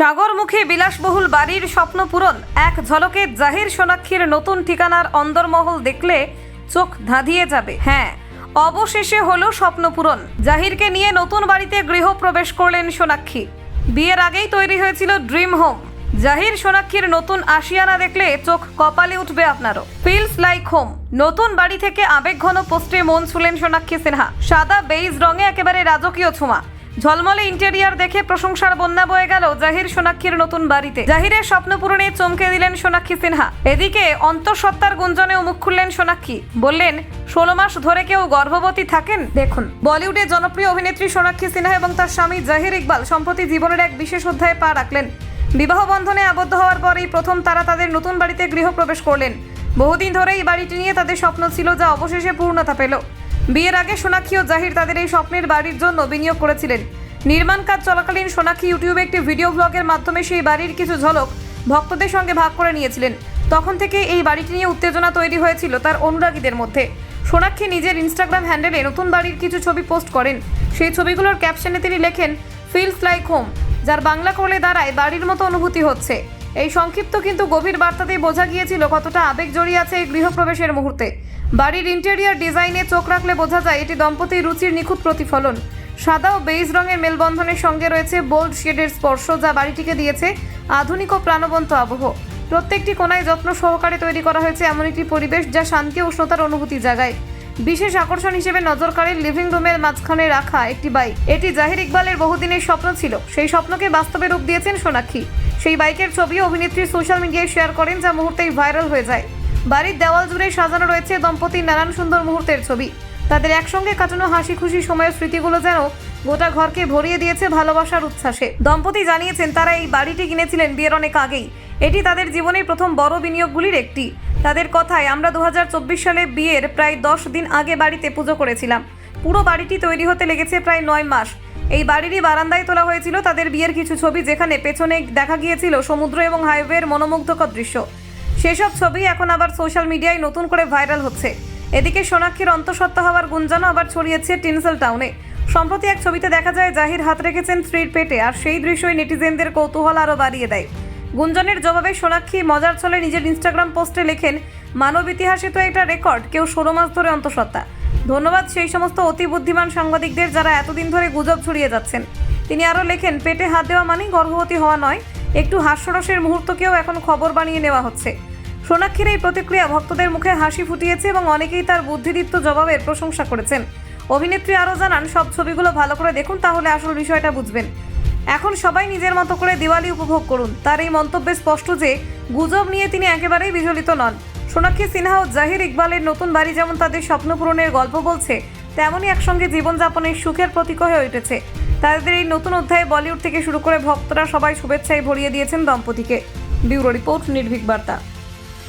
সাগরমুখী বিলাসবহুল বাড়ির স্বপ্ন পূরণ এক ঝলকে জাহির সোনাক্ষীর নতুন ঠিকানার অন্দরমহল দেখলে চোখ ধাঁধিয়ে যাবে। হ্যাঁ, অবশেষে হলো স্বপ্ন পূরণ। জাহিরকে নিয়ে নতুন বাড়িতে গৃহপ্রবেশ করলেন সোনাক্ষী। বিয়ের আগেই তৈরি হয়েছিল ড্রিম হোম। জাহির সোনাক্ষীর নতুন আশিয়ানা দেখলে চোখ কপালে উঠবে আপনারও। Feels like home. নতুন বাড়ি থেকে আবেগঘন পোস্টে মন ছুলেন সোনাক্ষী সিনহা। সাদা বেইজ রঙে একেবারে রাজকীয় ছোঁয়া, ঝলমলে ইন্টেরিয়ার দেখে প্রশংসার বন্যা বয়ে গেল জাহির সোনাক্ষীর নতুন বাড়িতে। জাহিরের স্বপ্ন পূরণে চমকে দিলেন সোনাক্ষী সিনহা। এদিকে অন্তঃসত্ত্বার গুঞ্জনেও মুখ খুললেন সোনাক্ষী। বললেন, 16 মাস ধরে কেউ গর্ভবতী থাকেন? দেখুন, বলিউডের জনপ্রিয় অভিনেত্রী সোনাক্ষী সিনহা এবং তার স্বামী জাহির ইকবাল সম্প্রতি জীবনের এক বিশেষ অধ্যায়ে পা রাখলেন। বিবাহ বন্ধনে আবদ্ধ হওয়ার পরেই প্রথম তারা তাদের নতুন বাড়িতে গৃহপ্রবেশ করলেন। বহুদিন ধরে এই বাড়িটি নিয়ে তাদের স্বপ্ন ছিল, যা অবশেষে পূর্ণতা পেল। বিয়ের আগে সোনাক্ষী ও জাহির তাদের এই স্বপ্নের বাড়ির জন্য বিনিয়োগ করেছিলেন। নির্মাণ কাজ চলাকালীন সোনাক্ষী ইউটিউবে একটি ভিডিও ব্লগের মাধ্যমে সেই বাড়ির কিছু ঝলক ভক্তদের সঙ্গে ভাগ করে নিয়েছিলেন। তখন থেকে এই বাড়িটি নিয়ে উত্তেজনা তৈরি হয়েছিল তার অনুরাগীদের মধ্যে। সোনাক্ষী নিজের ইনস্টাগ্রাম হ্যান্ডেলে নতুন বাড়ির কিছু ছবি পোস্ট করেন। সেই ছবিগুলোর ক্যাপশনে তিনি লেখেন, ফিলস লাইক হোম, যার বাংলা করলে দাঁড়ায় বাড়ির মতো অনুভূতি হচ্ছে। এই সংক্ষিপ্ত কিন্তু গভীর বার্তাতেই বোঝা গিয়েছিল কতটা আবেগ জড়িয়ে আছে এই গৃহপ্রবেশের মুহূর্তে। বাড়ির ইন্টেরিয়ার ডিজাইনে চোখ রাখলে বোঝা যায় এটি দম্পতির রুচির নিখুঁত প্রতিফলন। সাদা ও বেইজ রঙের মেলবন্ধনের সঙ্গে রয়েছে বোল্ড শেডের স্পর্শ, যা বাড়িটিকে দিয়েছে আধুনিক ও প্রাণবন্ত আবহ। প্রত্যেকটি কোণায় যত্ন সহকারে তৈরি করা হয়েছে এমন একটি পরিবেশ যা শান্তি ও উষ্ণতার অনুভূতি জাগায়। বিশেষ আকর্ষণ হিসেবে নজর কাড়ে লিভিং রুমের মাঝখানে রাখা একটি বাইক। এটি জাহির ইকবালের বহুদিনের স্বপ্ন ছিল। সেই স্বপ্নকে বাস্তবে রূপ দিয়েছেন সোনাক্ষী। সেই বাইকের ছবিও অভিনেত্রী সোশ্যাল মিডিয়ায় শেয়ার করেন, যা মুহূর্তেই ভাইরাল হয়ে যায়। বাড়ির দেওয়াল জুড়ে সাজানো রয়েছে দম্পতির নানান সুন্দর মুহূর্তের ছবি। তাদের একসঙ্গে কাটানো হাসি খুশি সময়ের স্মৃতিগুলো যেন গোটা ঘরকে ভরিয়ে দিয়েছে ভালোবাসার উচ্ছ্বাসে। দম্পতি জানিয়েছেন তারা এই বাড়িটি কিনেছিলেন বিয়ের অনেক আগেই। এটি তাদের জীবনের প্রথম বড় বিনিয়োগগুলির একটি। তাদের কথায়, আমরা 2024 সালে বিয়ের প্রায় 10 দিন আগে বাড়িতে পুজো করেছিলাম। পুরো বাড়িটি তৈরি হতে লেগেছে প্রায় 9 মাস। এই বাড়িরই বারান্দায় তোলা হয়েছিল তাদের বিয়ের কিছু ছবি, যেখানে পেছনে দেখা গিয়েছিল সমুদ্র এবং হাইওয়ের মনোমুগ্ধকর দৃশ্য। সেসব ছবি এখন আবার সোশ্যাল মিডিয়ায় নতুন করে ভাইরাল হচ্ছে। এদিকে সোনাক্ষীর অন্তঃসত্ত্বা হওয়ার গুঞ্জনও আবার ছড়িয়েছে টিনসেল টাউনে। সম্প্রতি এক ছবিতে দেখা যায় জাহির হাত রেখেছেন স্ত্রীর পেটে, আর সেই দৃশ্যই নেটিজেনদের কৌতূহল আরও বাড়িয়ে দেয়। গুঞ্জনের জবাবে সোনাক্ষী মজার ছলে নিজের ইনস্টাগ্রাম পোস্টে লেখেন, মানব ইতিহাসে তো এটা রেকর্ড, কেউ 16 মাস ধরে অন্তঃসত্ত্বা। ধন্যবাদ সেই সমস্ত অতি বুদ্ধিমান সাংবাদিকদের যারা এতদিন ধরে গুজব ছড়িয়ে যাচ্ছেন। তিনি আরও লেখেন, পেটে হাত দেওয়া মানেই গর্ভবতী হওয়া নয়, একটু হাস্যরসের মুহূর্তকেও এখন খবর বানিয়ে নেওয়া হচ্ছে। সোনাক্ষীর এই প্রতিক্রিয়া ভক্তদের মুখে হাসি ফুটিয়েছে এবং অনেকেই তার বুদ্ধিদীপ্ত জবাবের প্রশংসা করেছেন। অভিনেত্রী আরও জানান, সব ছবিগুলো ভালো করে দেখুন, তাহলে আসল বিষয়টা বুঝবেন। এখন সবাই নিজের মতো করে দিওয়ালি উপভোগ করুন। তার এই মন্তব্যে স্পষ্ট যে গুজব নিয়ে তিনি একেবারেই বিচলিত নন। সোনাক্ষী সিনহা ও জাহির ইকবালের নতুন বাড়ি যেমন তাদের স্বপ্ন পূরণের গল্প বলছে, তেমনই একসঙ্গে জীবনযাপনের সুখের প্রতীক হয়ে উঠেছে। তাদের এই নতুন অধ্যায়ে বলিউড থেকে শুরু করে ভক্তরা সবাই শুভেচ্ছায় ভরিয়ে দিয়েছেন দম্পতিকে। ব্যুরো রিপোর্ট, নির্ভীক বার্তা।